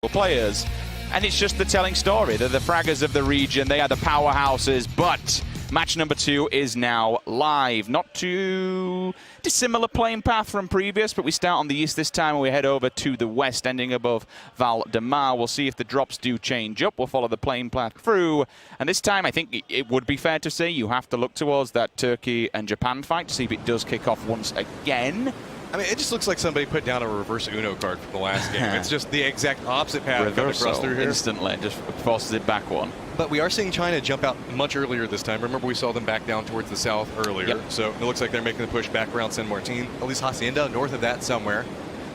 players, and it's just the telling story. They're the fraggers of the region, they are the powerhouses, but match number 2 is now live. Not too dissimilar playing path from previous, but we start on the east this time and we head over to the west, ending above Valdemar. We'll see if the drops do change up. We'll follow the playing path through, and this time I think it would be fair to say you have to look towards that Turkey and Japan fight to see if it does kick off once again. I mean, it just looks like somebody put down a reverse Uno card from the last game. It's just the exact opposite path coming across through here. Instantly, just forces it back one. But we are seeing China jump out much earlier this time. Remember, we saw them back down towards the south earlier. Yep. So it looks like they're making the push back around San Martin, at least Hacienda, north of that somewhere.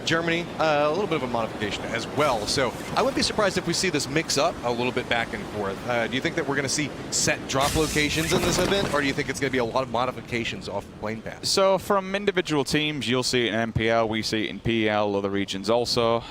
Germany, a little bit of a modification as well. So I wouldn't be surprised if we see this mix up a little bit back and forth. Do you think that we're going to see set drop locations in this event, or do you think it's going to be a lot of modifications off the plane path? So from individual teams, you'll see it in MPL, we see it in PL, other regions also.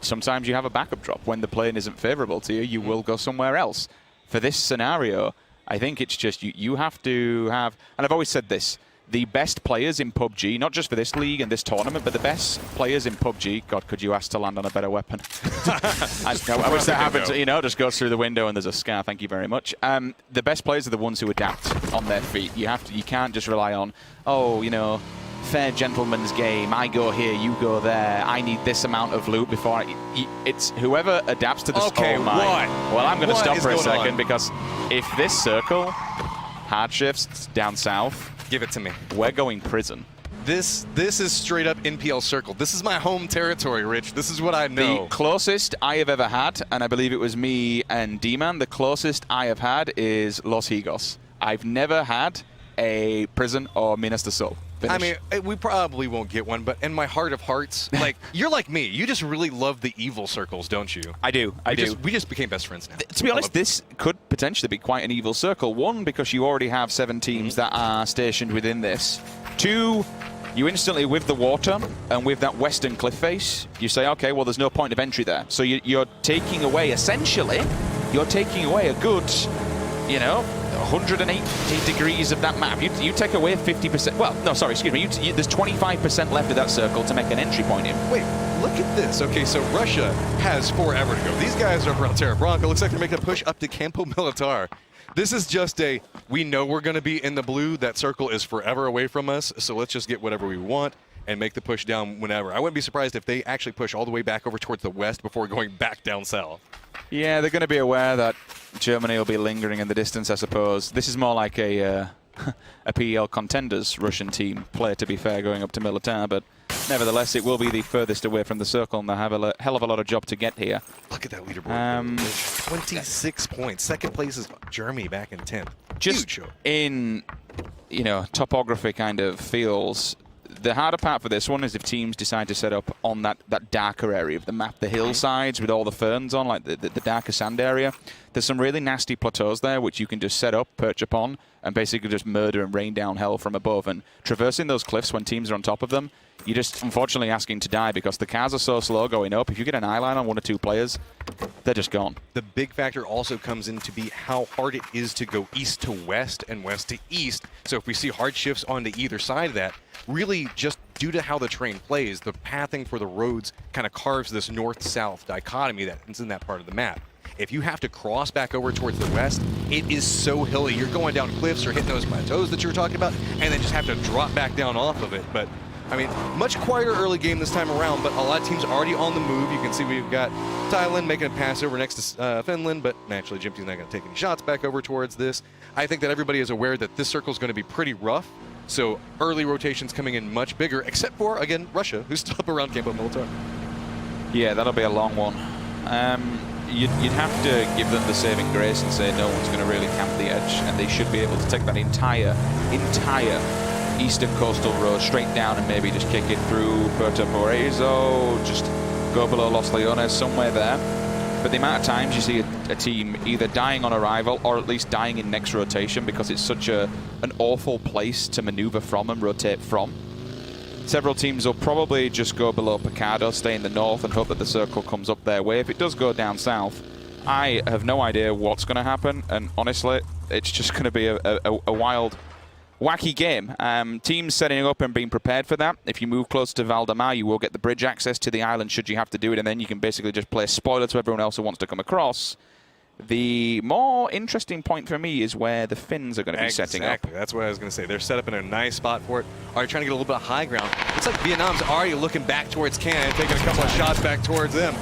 Sometimes you have a backup drop. When the plane isn't favorable to you, you will go somewhere else. For this scenario, I think it's just you have to have, and I've always said this, the best players in PUBG, not just for this league and this tournament, but the best players in PUBG. God, could you ask to land on a better weapon? I wish that happened. You know, just goes through the window and there's a scar. Thank you very much. The best players are the ones who adapt on their feet. You can't just rely on, oh, you know, fair gentleman's game. I go here, you go there. I need this amount of loot before it's whoever adapts to the okay, oh my. Well, I'm going to stop for a second because if this circle hard shifts down south, give it to me. We're going prison. This is straight up NPL circle. This is my home territory, Rich. This is what I know. The closest I have ever had, and I believe it was me and D-Man, the closest I have had is Los Higos. I've never had a prison or Minas de Sol. I mean, we probably won't get one, but in my heart of hearts, like, you're like me. You just really love the evil circles, don't you? I do. We just became best friends now. To be honest, this could potentially be quite an evil circle. One, because you already have 7 teams that are stationed within this. 2, you instantly, with the water and with that western cliff face, you say, okay, well, there's no point of entry there. So you're taking away, essentially, you're taking away a good, you know, 180 degrees of that map. You take away 50%. Well, no, sorry, excuse me. There's 25% left of that circle to make an entry point in. Wait, look at this. Okay, so Russia has forever to go. These guys are around Terra Branca. Looks like they're making a push up to Campo Militar. This is just we know we're going to be in the blue. That circle is forever away from us, so let's just get whatever we want and make the push down whenever. I wouldn't be surprised if they actually push all the way back over towards the west before going back down south. Yeah, they're going to be aware that Germany will be lingering in the distance, I suppose. This is more like a PEL contenders Russian team play, to be fair, going up to Militar, but nevertheless, it will be the furthest away from the circle, and they'll have a hell of a lot of job to get here. Look at that leaderboard. 26 points. Second place is Germany back in 10th. Just huge. In, you know, topography kind of feels. The harder part for this one is if teams decide to set up on that darker area of the map, the hillsides with all the ferns on, like the darker sand area. There's some really nasty plateaus there which you can just set up, perch upon, and basically just murder and rain down hell from above. And traversing those cliffs when teams are on top of them, you're just unfortunately asking to die because the cars are so slow going up. If you get an eye line on 1 or 2 players, they're just gone. The big factor also comes in to be how hard it is to go east to west and west to east. So if we see hard shifts onto either side of that, really just due to how the terrain plays, the pathing for the roads kind of carves this north-south dichotomy that's in that part of the map. If you have to cross back over towards the west, it is so hilly. You're going down cliffs or hitting those plateaus that you were talking about, and then just have to drop back down off of it. But I mean, much quieter early game this time around, but a lot of teams are already on the move. You can see we've got Thailand making a pass over next to Finland, but naturally Jim Team's not going to take any shots back over towards this. I think that everybody is aware that this circle is going to be pretty rough, so early rotations coming in much bigger, except for, again, Russia, who's still up around Campo Militar. Yeah, that'll be a long one. You'd have to give them the saving grace and say no one's going to really camp the edge, and they should be able to take that entire eastern coastal road straight down and maybe just kick it through Puerto Paraiso, just go below Los Leones, somewhere there. But the amount of times you see a team either dying on arrival or at least dying in next rotation because it's such an awful place to maneuver from and rotate from. Several teams will probably just go below Picado, stay in the north and hope that the circle comes up their way. If it does go down south, I have no idea what's going to happen, and honestly, it's just going to be a wild wacky game. Teams setting up and being prepared for that. If you move close to Valdemar, you will get the bridge access to the island should you have to do it, and then you can basically just play spoiler to everyone else who wants to come across. The more interesting point for me is where the Finns are going to be setting up. Exactly. That's what I was going to say. They're set up in a nice spot for it. Are trying to get a little bit of high ground. Looks like Vietnam's already looking back towards Canada, taking a couple of shots back towards them.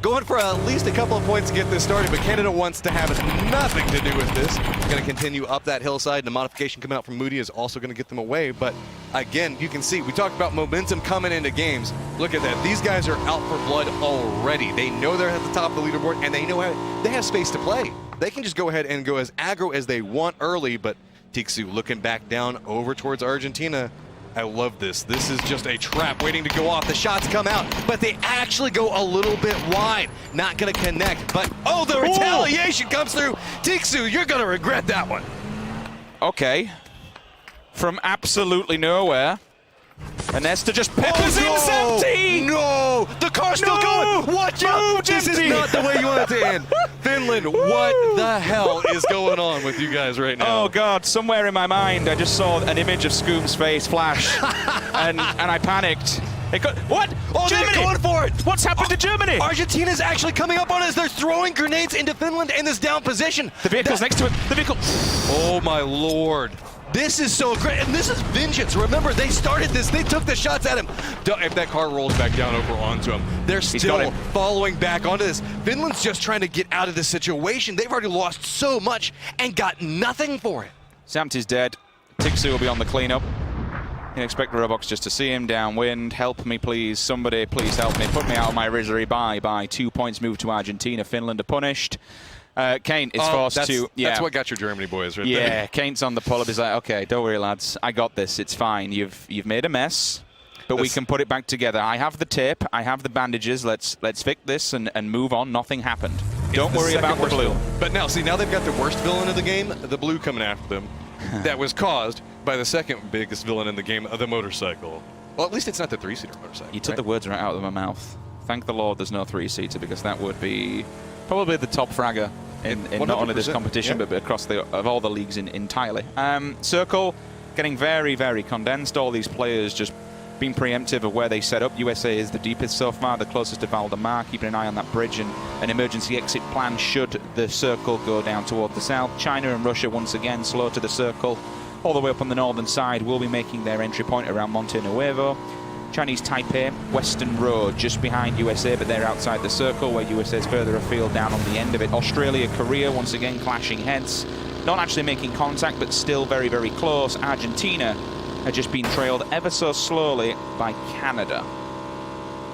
Going for at least a couple of points to get this started, but Canada wants to have nothing to do with this. Going to continue up that hillside, and the modification coming out from Moody is also going to get them away. But again, you can see, we talked about momentum coming into games. Look at that. These guys are out for blood already. They know they're at the top of the leaderboard, and they know they have space to play. They can just go ahead and go as aggro as they want early, but Tixu looking back down over towards Argentina. I love this. This is just a trap waiting to go off. The shots come out, but they actually go a little bit wide. Not going to connect, but oh, the retaliation comes through. Tixu, you're going to regret that one. Okay. From absolutely nowhere, Anesta just peppers in Santi! No! The car's still going! Watch out! This is not the way you want it to end. Finland, what the hell is going on with you guys right now? Oh, God. Somewhere in my mind, I just saw an image of Scoom's face flash, and I panicked. What? Oh, Germany! they're going for it! What's happened to Germany? Argentina's actually coming up on us. They're throwing grenades into Finland in this down position. The vehicle's next to it. The vehicle. Oh, my Lord. This is so great, and this is vengeance. Remember, they started this. They took the shots at him. If that car rolls back down over onto him, they're still following back onto this. Finland's just trying to get out of this situation. They've already lost so much and got nothing for it. Samti's dead. Tixu will be on the cleanup. You expect the Robots just to see him downwind. Help me, please. Somebody, please help me. Put me out of my misery. Bye. 2 points moved to Argentina. Finland are punished. Kane is forced to... Yeah. That's what got your Germany boys right there. Yeah, Kane's on the pull-up. He's like, okay, don't worry, lads. I got this. It's fine. You've made a mess, but we can put it back together. I have the tape. I have the bandages. Let's fix this and move on. Nothing happened. Don't worry about the blue. But now they've got the worst villain of the game, the blue coming after them. That was caused by the second biggest villain in the game, the motorcycle. Well, at least it's not the three-seater motorcycle. You took the words right out of my mouth. Thank the Lord there's no three-seater, because that would be probably the top fragger in not only this competition, but across of all the leagues entirely. Circle getting very, very condensed. All these players just being preemptive of where they set up. USA is the deepest so far, the closest to Valdemar, keeping an eye on that bridge and an emergency exit plan should the circle go down toward the south. China and Russia once again slow to the circle. All the way up on the northern side will be making their entry point around Monte Nuevo. Chinese Taipei, Western Road, just behind USA, but they're outside the circle where USA is further afield down on the end of it. Australia, Korea, once again clashing heads. Not actually making contact, but still very, very close. Argentina had just been trailed ever so slowly by Canada.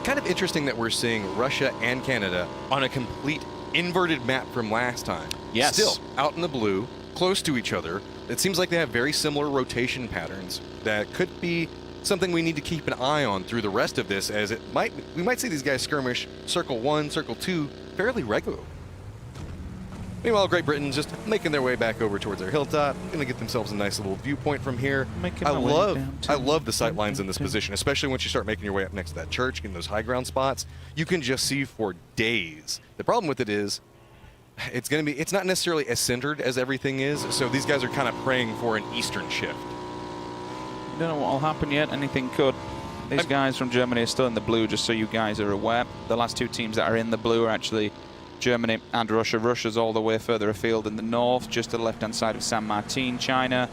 Kind of interesting that we're seeing Russia and Canada on a complete inverted map from last time. Yes. Still out in the blue, close to each other. It seems like they have very similar rotation patterns that could be something we need to keep an eye on through the rest of this, as we might see these guys skirmish Circle 1, Circle 2 fairly regularly. Meanwhile, Great Britain's just making their way back over towards their hilltop, gonna get themselves a nice little viewpoint from here. I love the sight lines in this position, especially once you start making your way up next to that church, getting those high ground spots. You can just see for days. The problem with it is, it's not necessarily as centered as everything is, so these guys are kind of praying for an eastern shift. Don't know what will happen yet. Anything could. These guys from Germany are still in the blue, just so you guys are aware. The last two teams that are in the blue are actually Germany and Russia. Russia's all the way further afield in the north, just to the left-hand side of San Martin. China,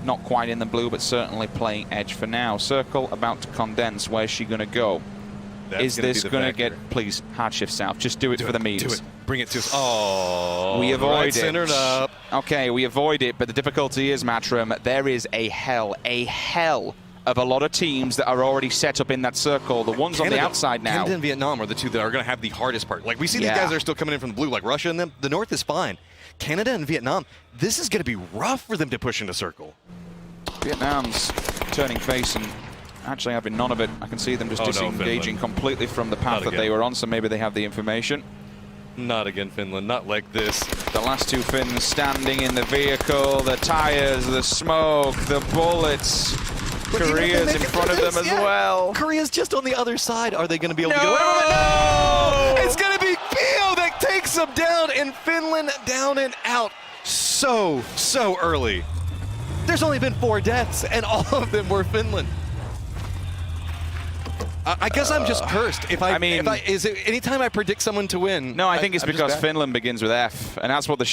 not quite in the blue, but certainly playing edge for now. Circle about to condense. Where's she going to go? Is this going to get... Please, hard shift south. Just do it for the memes. Do it. Bring it to us. Oh, we avoid it. Centered up. Okay, we avoid it, but the difficulty is, Matrim, there is a hell of a lot of teams that are already set up in that circle. The ones on the outside now. Canada and Vietnam are the two that are going to have the hardest part. Like, we see these guys that are still coming in from the blue, like Russia and them. The north is fine. Canada and Vietnam, this is going to be rough for them to push into circle. Vietnam's turning face and actually having none of it. I can see them just disengaging completely from the path that they were on, so maybe they have the information. Not again, Finland. Not like this. The last two Finns standing in the vehicle, the tires, the smoke, the bullets. Korea's in front of them as well. Korea's just on the other side. Are they going to be able to get away from it? No! It's going to be Pio that takes them down, and Finland down and out so early. There's only been 4 deaths, and all of them were Finland. I guess I'm just cursed. Anytime I predict someone to win. No, I think it's because Finland begins with F, and that's what the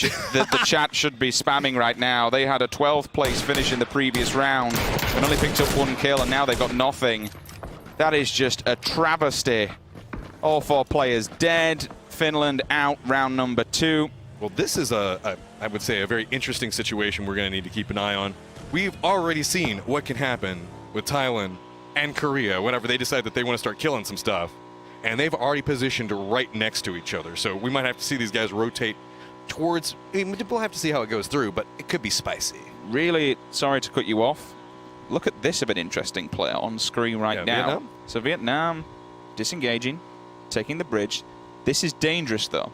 chat should be spamming right now. They had a 12th place finish in the previous round and only picked up 1 kill, and now they've got nothing. That is just a travesty. All 4 players dead. Finland out round number 2. Well, this is I would say, a very interesting situation we're going to need to keep an eye on. We've already seen what can happen with Thailand and Korea whenever they decide that they want to start killing some stuff. And they've already positioned right next to each other. So we might have to see these guys rotate towards... I mean, we'll have to see how it goes through, but it could be spicy. Really sorry to cut you off. Look at this of an interesting player on screen right now. Vietnam? So Vietnam disengaging, taking the bridge. This is dangerous, though.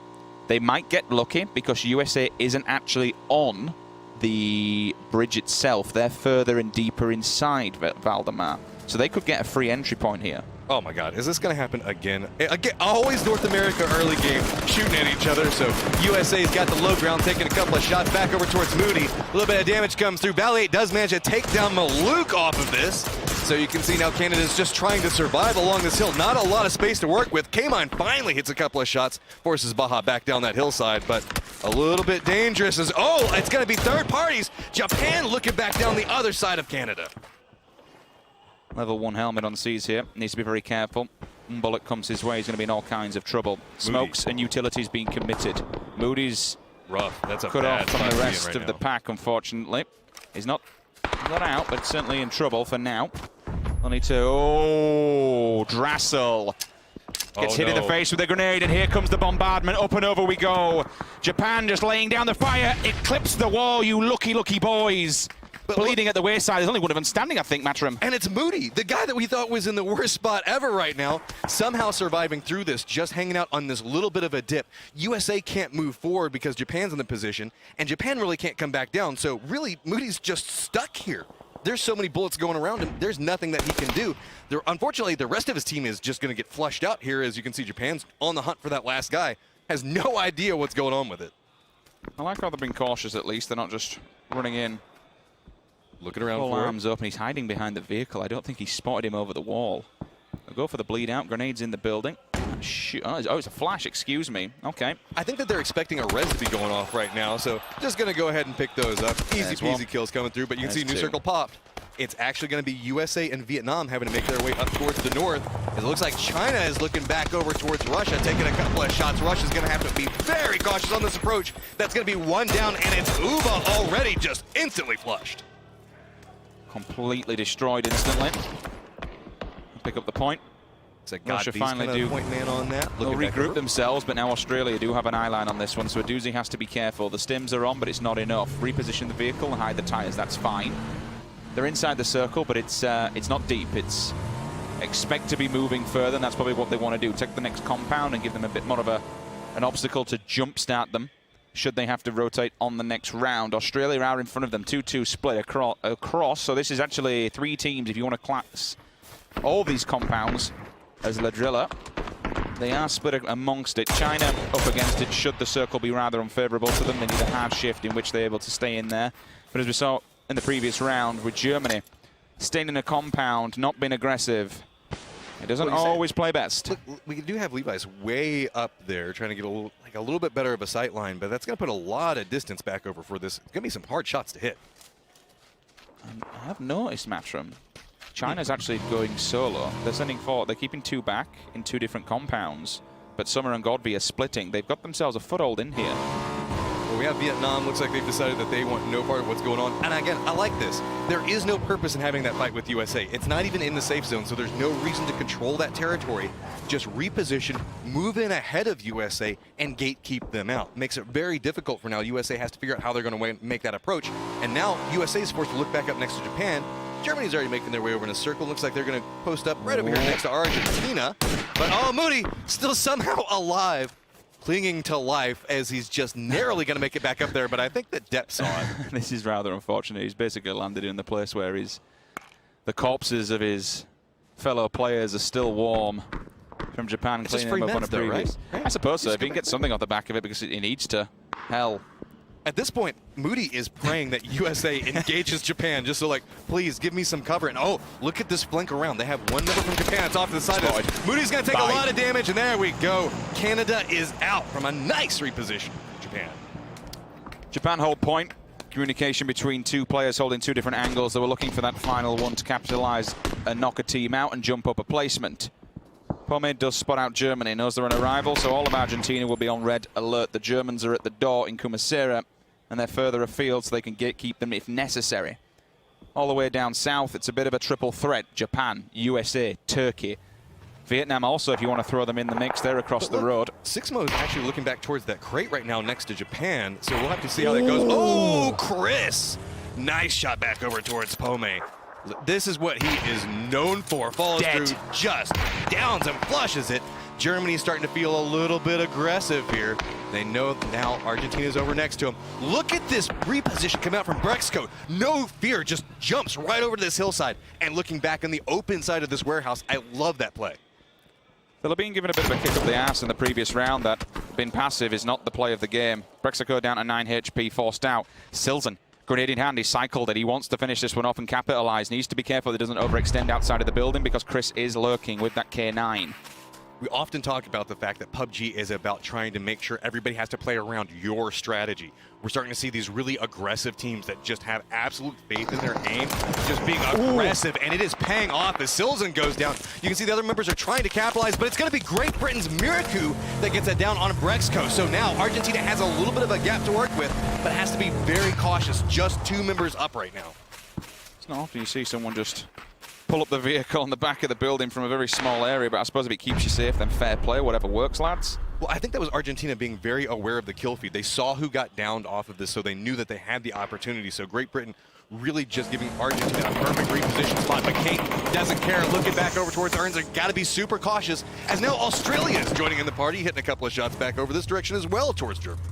They might get lucky because USA isn't actually on the bridge itself. They're further and deeper inside Valdemar. So they could get a free entry point here. Oh my God, is this going to happen again? Again, always North America early game, shooting at each other. So USA's got the low ground, taking a couple of shots back over towards Moody. A little bit of damage comes through. Valiant does manage to take down Maluk off of this. So you can see now Canada's just trying to survive along this hill. Not a lot of space to work with. K-Mine finally hits a couple of shots, forces Baja back down that hillside, but a little bit dangerous as, oh, it's going to be third parties. Japan looking back down the other side of Canada. Level 1 helmet on C's here. Needs to be very careful. One bullet comes his way, he's going to be in all kinds of trouble. Smokes and utilities being committed. Moody's rough. That's a cut bad off from the rest right of now. the pack, unfortunately. He's not out, but certainly in trouble for now. Only to... Oh, Drassel gets hit in the face with a grenade, and here comes the bombardment. Up and over we go. Japan just laying down the fire. It clips the wall, you lucky, lucky boys. But bleeding at the wayside. There's only one of them standing, I think, Matrim. And it's Moody, the guy that we thought was in the worst spot ever right now, somehow surviving through this, just hanging out on this little bit of a dip. USA can't move forward because Japan's in the position, and Japan really can't come back down. So really, Moody's just stuck here. There's so many bullets going around him. There's nothing that he can do. Unfortunately, the rest of his team is just going to get flushed out here. As you can see, Japan's on the hunt for that last guy. Has no idea what's going on with it. I like how they're being cautious, at least. They're not just running in. Looking around Full for arms up, and he's hiding behind the vehicle. I don't think he spotted him over the wall. They'll go for the bleed out. Grenades in the building. Shoot. Oh, it's a flash. Excuse me. Okay. I think that they're expecting a res to be going off right now, so just going to go ahead and pick those up. Easy peasy kills coming through, but you can see New Circle popped. It's actually going to be USA and Vietnam having to make their way up towards the north. It looks like China is looking back over towards Russia, taking a couple of shots. Russia's going to have to be very cautious on this approach. That's going to be 1 down, and it's Uva already just instantly flushed. Completely destroyed instantly. Pick up the point. Russia finally do. Point man on that. They'll regroup themselves, but now Australia do have an eye line on this one, so Aduzi has to be careful. The stims are on, but it's not enough. Reposition the vehicle and hide the tires. That's fine. They're inside the circle, but it's not deep. It's expect to be moving further, and that's probably what they want to do. Take the next compound and give them a bit more of an obstacle to jumpstart them, should they have to rotate on the next round. Australia are in front of them, 2-2 split across. So this is actually 3 teams if you want to class all these compounds as Ladrilla. They are split amongst it. China up against it, should the circle be rather unfavorable to them. They need a hard shift in which they're able to stay in there. But as we saw in the previous round with Germany, staying in a compound, not being aggressive, it doesn't always play best. Look, we do have Levi's way up there trying to get a little bit better of a sight line, but that's going to put a lot of distance back over for this. It's going to be some hard shots to hit. I have noticed, Matrim, China's actually going solo. They're sending 4. They're keeping 2 back in 2 different compounds, but Summer and Godby are splitting. They've got themselves a foothold in here. Well, we have Vietnam. Looks like they've decided that they want no part of what's going on. And again, I like this. There is no purpose in having that fight with USA. It's not even in the safe zone, so there's no reason to control that territory. Just reposition, move in ahead of USA, and gatekeep them out. Makes it very difficult for now. USA has to figure out how they're going to make that approach. And now USA is forced to look back up next to Japan. Germany's already making their way over in a circle. Looks like they're going to post up right over here next to Argentina. But oh, Moody still somehow alive, clinging to life as he's just narrowly going to make it back up there. But I think that Depp saw it. This is rather unfortunate. He's basically landed in the place where the corpses of his fellow players are still warm from Japan, cleaning them up on a previous. Right? I suppose so. If he can get something off the back of it, because he needs to. Hell. At this point, Moody is praying that USA engages Japan just so, like, please give me some cover. And oh, look at this flank around. They have one member from Japan. It's off to the side. Moody's going to take a lot of damage, and there we go. Canada is out from a nice reposition. Japan hold point. Communication between two players holding two different angles. They were looking for that final one to capitalize and knock a team out and jump up a placement. Pome does spot out Germany, knows they're an arrival, so all of Argentina will be on red alert. The Germans are at the door in Kumasera, and they're further afield so they can keep them if necessary. All the way down south, it's a bit of a triple threat. Japan, USA, Turkey. Vietnam also, if you want to throw them in the mix, they're across the road. Sixmo is actually looking back towards that crate right now next to Japan, so we'll have to see how that goes. Oh, Chris! Nice shot back over towards Pome. This is what he is known for. Follows through, just downs and flushes it. Germany's starting to feel a little bit aggressive here. They know now Argentina's over next to him. Look at this reposition come out from Brexcoat. No fear, just jumps right over to this hillside. And looking back on the open side of this warehouse, I love that play. They'll have been given a bit of a kick up the ass in the previous round. That being passive is not the play of the game. Brexcoat down to 9 HP, forced out. Silzen, grenade in hand, he cycled it. He wants to finish this one off and capitalize. Needs to be careful that he doesn't overextend outside of the building because Chris is lurking with that K9. We often talk about the fact that PUBG is about trying to make sure everybody has to play around your strategy. We're starting to see these really aggressive teams that just have absolute faith in their aim, just being aggressive, and it is paying off as Silzen goes down. You can see the other members are trying to capitalize, but it's going to be Great Britain's Miraku that gets that down on Brexco. So now Argentina has a little bit of a gap to work with, but has to be very cautious. Just 2 members up right now. It's not often you see someone just pull up the vehicle on the back of the building from a very small area, but I suppose if it keeps you safe, then fair play, whatever works, lads. Well, I think that was Argentina being very aware of the kill feed. They saw who got downed off of this, so they knew that they had the opportunity. So Great Britain really just giving Argentina a perfect reposition spot. But Kate doesn't care. Looking back over towards Ernst, got to be super cautious, as now Australia is joining in the party, hitting a couple of shots back over this direction as well towards Germany.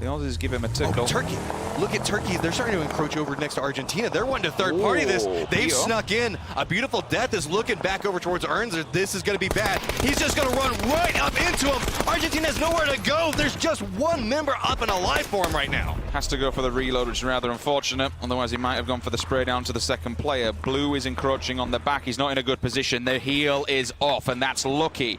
The Aussies give him a tickle. Oh, Turkey. Look at Turkey. They're starting to encroach over next to Argentina. They're wanting to third party this. They've snuck in. A beautiful death is looking back over towards Ernst. This is going to be bad. He's just going to run right up into him. Argentina has nowhere to go. There's just one member up and alive for him right now. Has to go for the reload, which is rather unfortunate. Otherwise, he might have gone for the spray down to the second player. Blue is encroaching on the back. He's not in a good position. The heel is off, and that's lucky.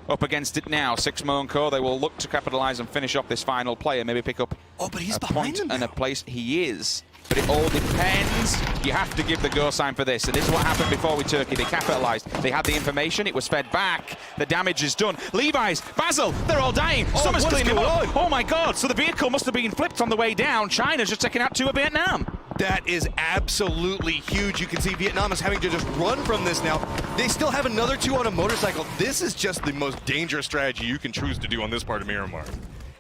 Up against it now, Sixmo and Co. They will look to capitalize and finish off this final player. Maybe pick up but he's a behind point him and now. a place. He is. But it all depends. You have to give the go sign for this. And this is what happened before with Turkey. They capitalized. They had the information. It was fed back. The damage is done. Levi's, Basil, they're all dying. Someone's cleaning them up. Oh my God. So the vehicle must have been flipped on the way down. China's just taking out 2 of Vietnam. That is absolutely huge. You can see Vietnam is having to just run from this now. They still have another 2 on a motorcycle. This is just the most dangerous strategy you can choose to do on this part of Miramar.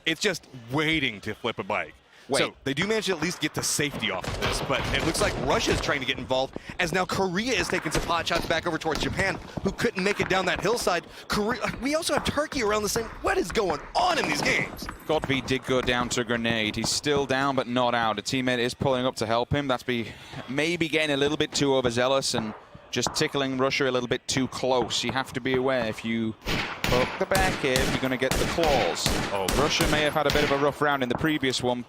It's just waiting to flip a bike. So they do manage to at least get to safety off of this, but it looks like Russia is trying to get involved, as now Korea is taking some pot shots back over towards Japan, who couldn't make it down that hillside. We also have Turkey around the same. What is going on in these games? Godby did go down to a grenade. He's still down, but not out. A teammate is pulling up to help him. That's maybe getting a little bit too overzealous and just tickling Russia a little bit too close. You have to be aware if you poke the back here, you're going to get the claws. Russia may have had a bit of a rough round in the previous one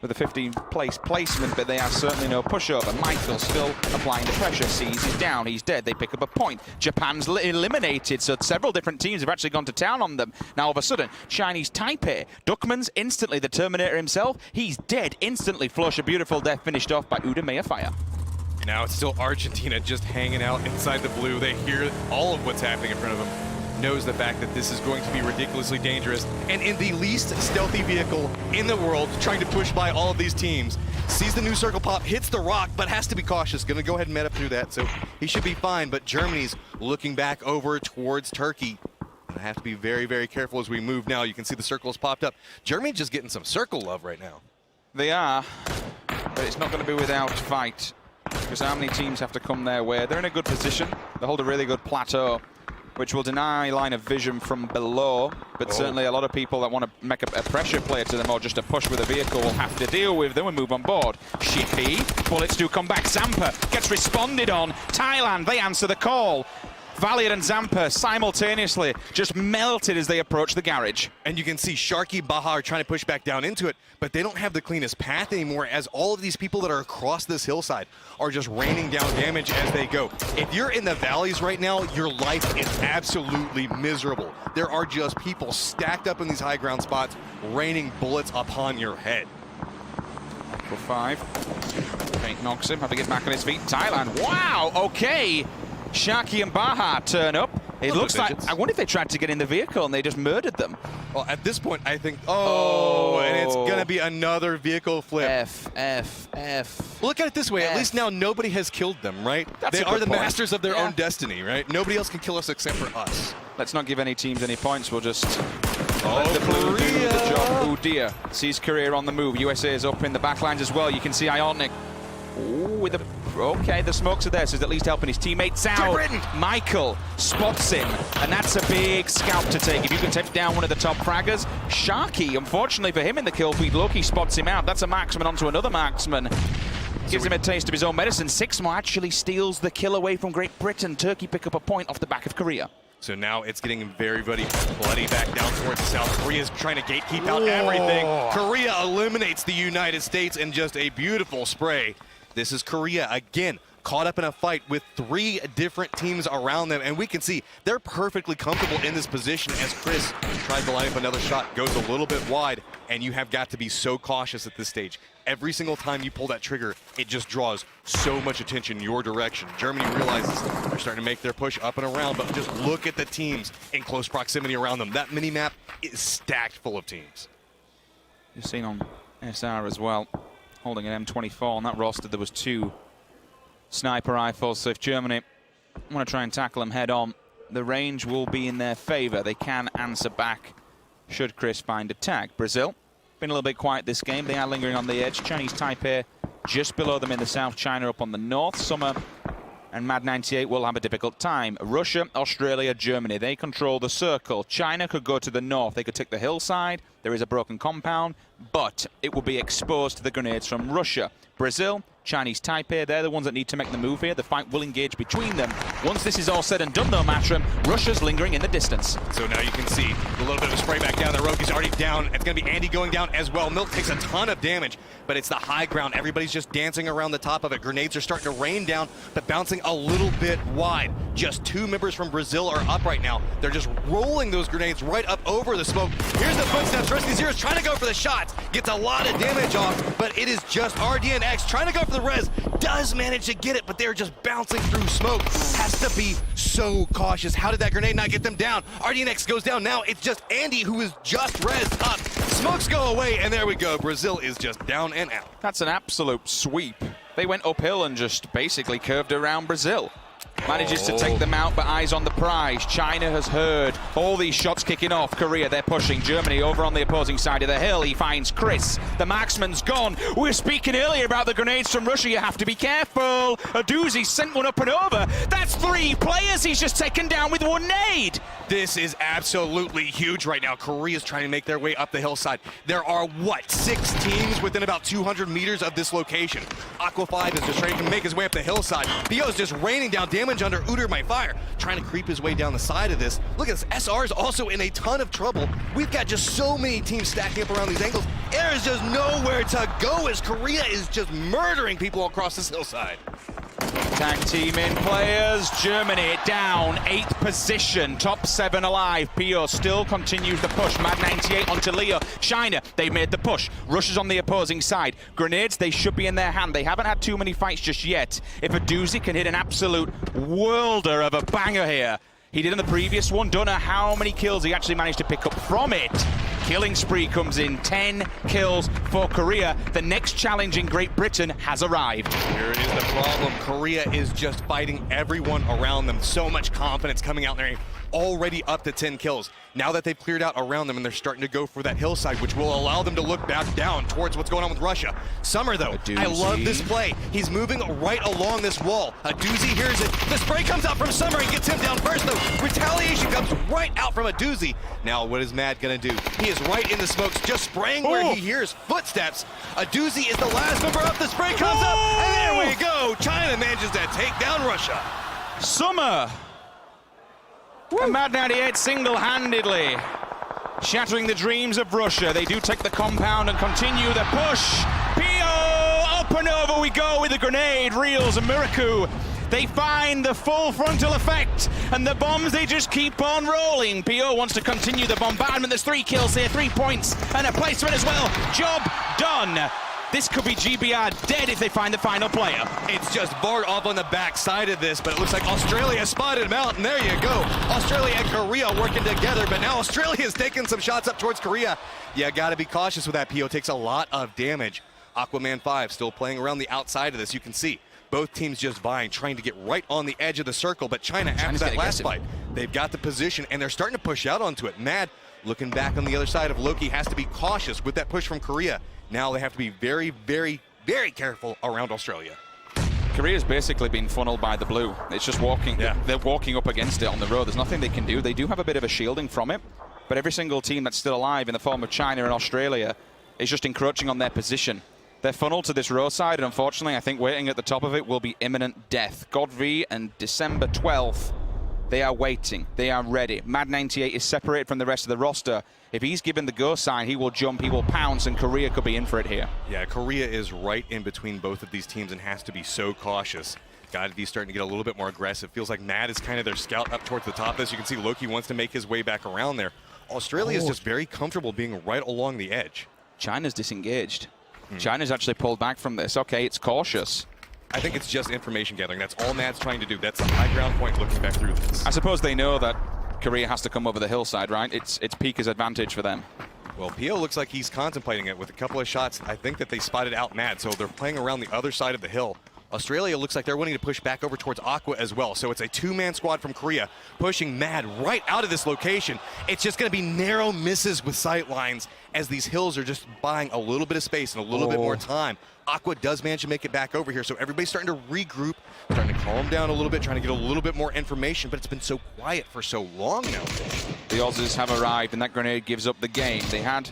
with a 15th place placement, but they are certainly no pushover. Michael still applying the pressure. Sees he's down, he's dead. They pick up a point. Japan's eliminated, so several different teams have actually gone to town on them. Now all of a sudden, Chinese Taipei. Duckman's instantly, the Terminator himself, he's dead instantly. Flush, a beautiful death finished off by Uda Mayafire. Now it's still Argentina just hanging out inside the blue. They hear all of what's happening in front of them. Knows the fact that this is going to be ridiculously dangerous, and in the least stealthy vehicle in the world, trying to push by all of these teams, sees the new circle pop, hits the rock, but has to be cautious. Gonna go ahead and met up through that, so he should be fine. But Germany's looking back over towards Turkey. And I have to be very, very careful as we move now. You can see the circles popped up. Germany just getting some circle love right now. They are, but it's not going to be without fight, because how many teams have to come their way? They're in a good position. They hold a really good plateau, which will deny line of vision from below, but certainly a lot of people that want to make a pressure play to them or just a push with a vehicle will have to deal with them and move on board. Shippy, bullets do come back. Zampa gets responded on. Thailand, they answer the call. Valiant and Zampa simultaneously just melted as they approach the garage. And you can see Sharky, Baja are trying to push back down into it, but they don't have the cleanest path anymore, as all of these people that are across this hillside are just raining down damage as they go. If you're in the valleys right now, your life is absolutely miserable. There are just people stacked up in these high ground spots, raining bullets upon your head. For 5. Fake knocks him, have to get back on his feet. Thailand, wow, okay. Sharky and Baha turn up. It looks like, I wonder if they tried to get in the vehicle and they just murdered them. Well, at this point, I think, and it's going to be another vehicle flip. F. Look at it this way, at least now nobody has killed them, right? That's they a are good the point. masters of their own destiny, right? Nobody else can kill us except for us. Let's not give any teams any points, we'll just let the blue do the job. Oh dear, sees Korea on the move. USA is up in the back lines as well. You can see Ionic. Ooh, with the okay, the smokes are there, so he's at least helping his teammates out. Michael spots him, and that's a big scalp to take. If you can take down one of the top fraggers, Sharky, unfortunately for him in the kill feed, Loki spots him out. That's a marksman onto another marksman. Gives him a taste of his own medicine. Sixmo actually steals the kill away from Great Britain. Turkey pick up a point off the back of Korea. So now it's getting very bloody back down towards the south. Korea's trying to gatekeep out everything. Korea eliminates the United States in just a beautiful spray. This is Korea again, caught up in a fight with 3 different teams around them, and we can see they're perfectly comfortable in this position as Chris tries to line up another shot, goes a little bit wide, and you have got to be so cautious at this stage. Every single time you pull that trigger, it just draws so much attention your direction. Germany realizes they're starting to make their push up and around, but just look at the teams in close proximity around them. That mini-map is stacked full of teams. You've seen on SR as well, holding an M24. On that roster, there was 2 sniper rifles. So if Germany want to try and tackle them head on, the range will be in their favor. They can answer back should Chris find a tag. Brazil, been a little bit quiet this game. They are lingering on the edge. Chinese Taipei just below them in the south. China up on the north. Summer and Mad 98 will have a difficult time. Russia, Australia, Germany, they control the circle. China could go to the north. They could take the hillside. There is a broken compound, but it will be exposed to the grenades from Russia. Brazil, Chinese Taipei, they're the ones that need to make the move here. The fight will engage between them. Once this is all said and done, though, Matrim, Russia's lingering in the distance. So now you can see a little bit of a spray back down. The Roki's already down. It's going to be Andy going down as well. Milk takes a ton of damage, but it's the high ground. Everybody's just dancing around the top of it. Grenades are starting to rain down, but bouncing a little bit wide. Just 2 members from Brazil are up right now. They're just rolling those grenades right up over the smoke. Here's the footsteps. Risky Zero's trying to go for the shots. Gets a lot of damage off, but it is just RDNX trying to go for the res. Does manage to get it, but they're just bouncing through smoke. Has to be so cautious. How did that grenade not get them down? RDNX goes down now. It's just Andy who is just rezzed up. Smokes go away, and there we go. Brazil is just down and out. That's an absolute sweep. They went uphill and just basically curved around Brazil. Manages to take them out, but eyes on the prize. China has heard all these shots kicking off. Korea, they're pushing. Germany over on the opposing side of the hill. He finds Chris. The marksman's gone. We were speaking earlier about the grenades from Russia. You have to be careful. A doozy sent one up and over. That's 3 players he's just taken down with 1 nade. This is absolutely huge right now. Korea's trying to make their way up the hillside. There are, 6 teams within about 200 meters of this location. Aqua 5 is just trying to make his way up the hillside. Bio's just raining down damage under Uter My Fire, trying to creep his way down the side of this. Look at this, SR is also in a ton of trouble. We've got just so many teams stacking up around these angles. There is just nowhere to go as Korea is just murdering people across this hillside. Tag team in players. Germany down 8th position. Top 7 alive. Pio still continues the push. Mad 98 onto Leo. China, they made the push. Russia's on the opposing side. Grenades, they should be in their hand. They haven't had too many fights just yet. If a doozy can hit an absolute worlder of a banger here. He did in the previous one. Don't know how many kills he actually managed to pick up from it. Killing spree comes in. 10 kills for Korea. The next challenge in Great Britain has arrived. Here is the problem. Korea is just fighting everyone around them. So much confidence coming out there. Already up to 10 kills. Now that they've cleared out around them and they're starting to go for that hillside, which will allow them to look back down towards what's going on with Russia. Summer, though, I love this play. He's moving right along this wall. A doozy hears it. The spray comes out from Summer and gets him down first, though. Retaliation comes right out from a doozy. Now, what is Mad gonna do? He is right in the smokes, just spraying where he hears footsteps. A doozy is the last member up. The spray comes up, and there we go. China manages to take down Russia. Summer And Mad 98 single-handedly shattering the dreams of Russia. They do take the compound and continue the push. PO, up and over we go with the grenade, Reels and Miraku. They find the full frontal effect, and the bombs, they just keep on rolling. PO wants to continue the bombardment. There's 3 kills here, 3 points, and a placement as well. Job done. This could be GBR dead if they find the final player. It's just Bart off on the back side of this, but it looks like Australia spotted him out, and there you go. Australia and Korea working together, but now Australia is taking some shots up towards Korea. Yeah, gotta be cautious with that. PO takes a lot of damage. Aquaman 5 still playing around the outside of this. You can see both teams just vying, trying to get right on the edge of the circle, but China, after that last fight, they've got the position, and they're starting to push out onto it. Mad, looking back on the other side of Loki, has to be cautious with that push from Korea. Now they have to be very, very, very careful around Australia. Korea's basically been funneled by the blue. It's just walking, they're walking up against it on the road. There's nothing they can do. They do have a bit of a shielding from it, but every single team that's still alive in the form of China and Australia is just encroaching on their position. They're funneled to this roadside, and unfortunately, I think waiting at the top of it will be imminent death. Godv and December 12th, they are waiting. They are ready. Mad 98 is separated from the rest of the roster. If he's given the go sign, he will jump, he will pounce, and Korea could be in for it here. Yeah, Korea is right in between both of these teams and has to be so cautious. Got to be starting to get a little bit more aggressive. Feels like Mad is kind of their scout up towards the top. As you can see, Loki wants to make his way back around there. Australia is just very comfortable being right along the edge. China's disengaged. China's actually pulled back from this. Okay, it's cautious. I think it's just information gathering. That's all Mad's trying to do. That's the high ground point looking back through this. I suppose they know that Korea has to come over the hillside, right? It's Pika's advantage for them. Well, PO looks like he's contemplating it with a couple of shots. I think that they spotted out Mad, so they're playing around the other side of the hill. Australia looks like they're wanting to push back over towards Aqua as well. So it's a 2-man squad from Korea pushing Mad right out of this location. It's just going to be narrow misses with sight lines as these hills are just buying a little bit of space and a little bit more time. Aqua does manage to make it back over here, so everybody's starting to regroup, starting to calm down a little bit, trying to get a little bit more information, but it's been so quiet for so long now. The Aussies have arrived, and that grenade gives up the game. They had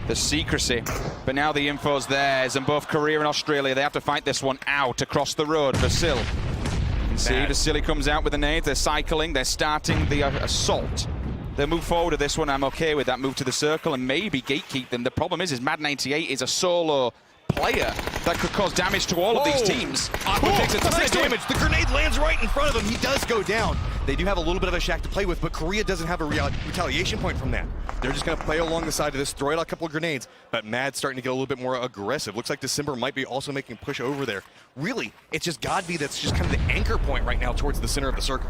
the secrecy, but now the info's theirs, and both Korea and Australia, they have to fight this one out across the road. Vasil. You can see Vasily comes out with the nades. They're cycling. They're starting the assault. They'll move forward to this one. I'm okay with that. Move to the circle and maybe gatekeep them. The problem is Mad 98 is a solo player that could cause damage to all of these teams. Aqua takes a ton of damage. The grenade lands right in front of him. He does go down. They do have a little bit of a shack to play with, but Korea doesn't have a retaliation point from that. They're just going to play along the side of this, throw out a couple of grenades, but Mad's starting to get a little bit more aggressive. Looks like December might be also making a push over there. Really, it's just Godby that's just kind of the anchor point right now towards the center of the circle.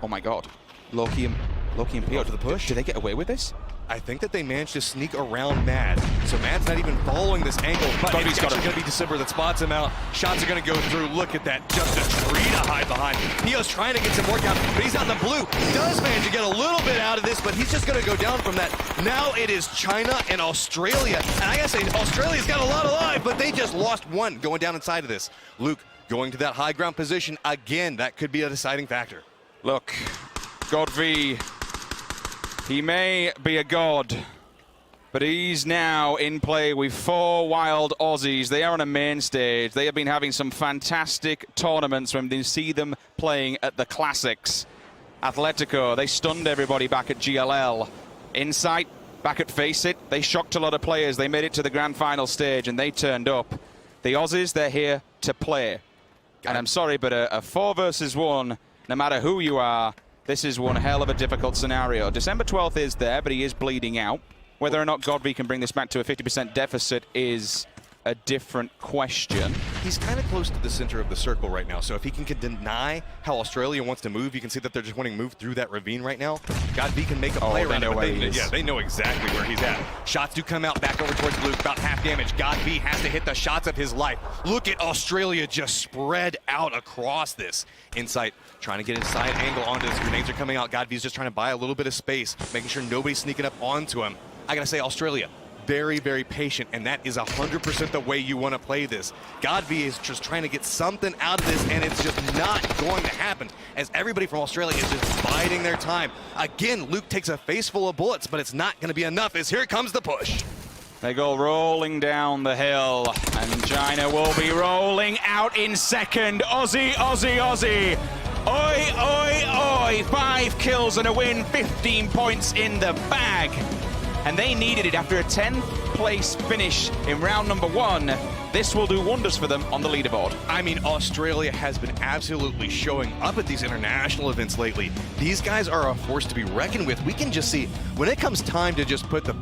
Oh my god. Loki and PO to the push. Did they get away with this? I think that they managed to sneak around Mad. So Mad's not even following this angle, but it's actually going to be December that spots him out. Shots are going to go through. Look at that. Just a tree to hide behind. PO's trying to get some work out, but he's out in the blue. Does manage to get a little bit out of this, but he's just going to go down from that. Now it is China and Australia. And I gotta say, Australia's got a lot alive, but they just lost one going down inside of this. Luke going to that high ground position. Again, that could be a deciding factor. Look, Godv, he may be a god, but he's now in play with 4 wild Aussies. They are on a main stage. They have been having some fantastic tournaments when they see them playing at the Classics. Atletico, they stunned everybody back at GLL. Insight, back at Face It, they shocked a lot of players. They made it to the grand final stage and they turned up. The Aussies, they're here to play. And I'm sorry, but a 4 versus 1, no matter who you are, this is one hell of a difficult scenario. December 12th is there, but he is bleeding out. Whether or not Godby can bring this back to a 50% deficit is a different question. He's kind of close to the center of the circle right now, so if he can deny how Australia wants to move, you can see that they're just wanting to move through that ravine right now. Godby can make a play around it. Yeah, they know exactly where he's at. Shots do come out back over towards Luke, about half damage. Godby has to hit the shots of his life. Look at Australia just spread out across this. Insight trying to get a side angle onto this. Grenades are coming out. Godby's just trying to buy a little bit of space, making sure nobody's sneaking up onto him. I gotta say, Australia, very, very patient, and that is 100% the way you want to play this. Godby is just trying to get something out of this, and it's just not going to happen, as everybody from Australia is just biding their time. Again, Luke takes a face full of bullets, but it's not going to be enough, as here comes the push. They go rolling down the hill, and China will be rolling out in second. Aussie, Aussie, Aussie. Oi, oi, boy, 5 kills and a win, 15 points in the bag. And they needed it after a 10th place finish in round number 1. This will do wonders for them on the leaderboard. I mean, Australia has been absolutely showing up at these international events lately. These guys are a force to be reckoned with. We can just see when it comes time to just put the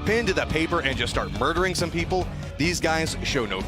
pen to the paper and just start murdering some people, these guys show no